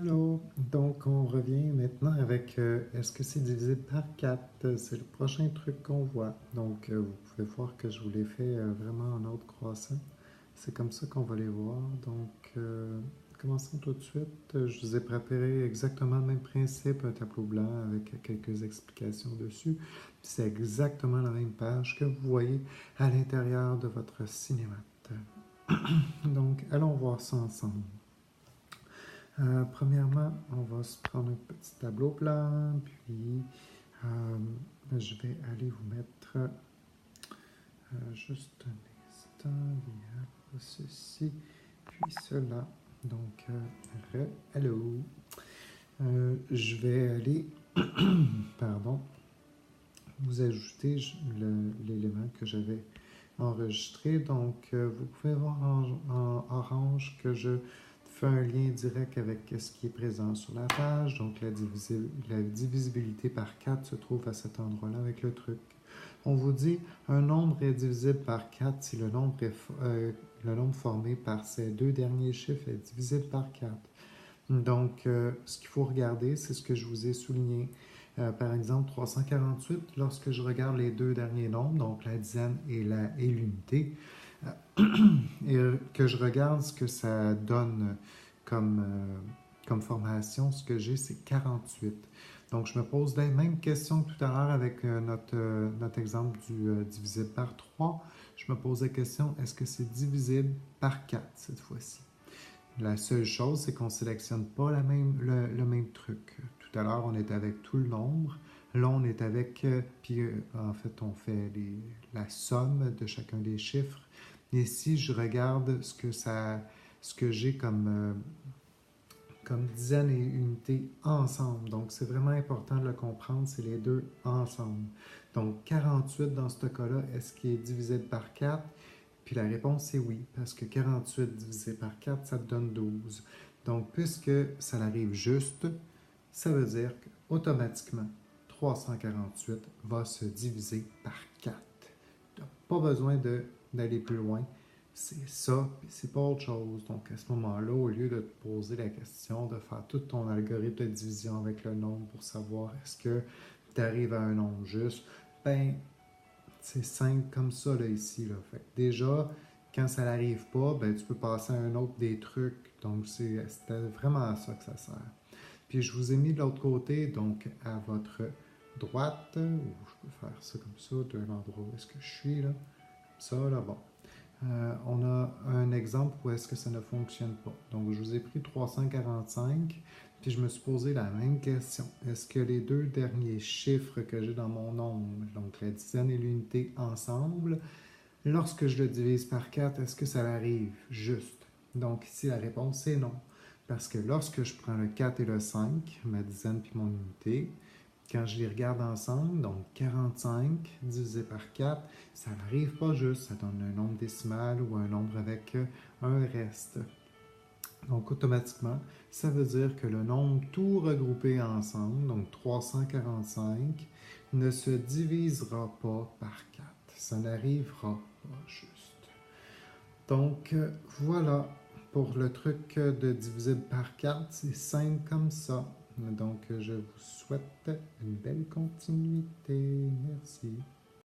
Alors, donc on revient maintenant avec est-ce que c'est divisible par 4? C'est le prochain truc qu'on voit. Donc, vous pouvez voir que je vous l'ai fait vraiment en ordre croissant. C'est comme ça qu'on va les voir. Donc, commençons tout de suite. Je vous ai préparé exactement le même principe, un tableau blanc avec quelques explications dessus. C'est exactement la même page que vous voyez à l'intérieur de votre cinémate. Donc, allons voir ça ensemble. Premièrement, on va se prendre un petit tableau blanc, puis je vais aller vous mettre juste un instant, voilà, ceci, puis cela. Donc, hello. Je vais aller, pardon, vous ajouter l'élément que j'avais enregistré. Donc, vous pouvez voir en orange que je fais un lien direct avec ce qui est présent sur la page. Donc, la divisibilité par 4 se trouve à cet endroit-là avec le truc. On vous dit un nombre est divisible par 4 si le nombre formé par ces deux derniers chiffres est divisible par 4. Donc, ce qu'il faut regarder, c'est ce que je vous ai souligné. Par exemple, 348, lorsque je regarde les deux derniers nombres, donc la dizaine et l'unité, et que je regarde ce que ça donne comme, formation, ce que j'ai, c'est 48. Donc, je me pose la même question que tout à l'heure avec notre exemple du divisible par 3. Je me pose la question, est-ce que c'est divisible par 4 cette fois-ci? La seule chose, c'est qu'on ne sélectionne pas le même truc. Tout à l'heure, on était avec tout le nombre. Là, on est avec, puis en fait, on fait la somme de chacun des chiffres. Et si je regarde ce que j'ai comme dizaines et unités ensemble. Donc, c'est vraiment important de le comprendre, c'est les deux ensemble. Donc, 48 dans ce cas-là, est-ce qu'il est divisible par 4? Puis la réponse est oui, parce que 48 divisé par 4, ça te donne 12. Donc, puisque ça arrive juste, ça veut dire qu'automatiquement, 348 va se diviser par 4. Tu n'as pas besoin d'aller plus loin. C'est ça, puis c'est pas autre chose. Donc, à ce moment-là, au lieu de te poser la question de faire tout ton algorithme de division avec le nombre pour savoir est-ce que tu arrives à un nombre juste, ben, c'est simple comme ça, là, ici. Là. Fait que déjà, quand ça n'arrive pas, ben, tu peux passer à un autre des trucs. Donc, c'était vraiment à ça que ça sert. Puis, je vous ai mis de l'autre côté, donc à votre droite, ou je peux faire ça comme ça, de l'endroit où est-ce que je suis, là. Ça, là, bon. On a un exemple où est-ce que ça ne fonctionne pas. Donc, je vous ai pris 345, puis je me suis posé la même question. Est-ce que les deux derniers chiffres que j'ai dans mon nombre, donc la dizaine et l'unité ensemble, lorsque je le divise par 4, est-ce que ça arrive juste? Donc, ici, la réponse est non. Parce que lorsque je prends le 4 et le 5, ma dizaine puis mon unité, quand je les regarde ensemble, donc 45 divisé par 4, ça n'arrive pas juste, ça donne un nombre décimal ou un nombre avec un reste. Donc automatiquement, ça veut dire que le nombre tout regroupé ensemble, donc 345, ne se divisera pas par 4. Ça n'arrivera pas juste. Donc voilà, pour le truc de divisible par 4, c'est simple comme ça. Donc, je vous souhaite une belle continuité. Merci.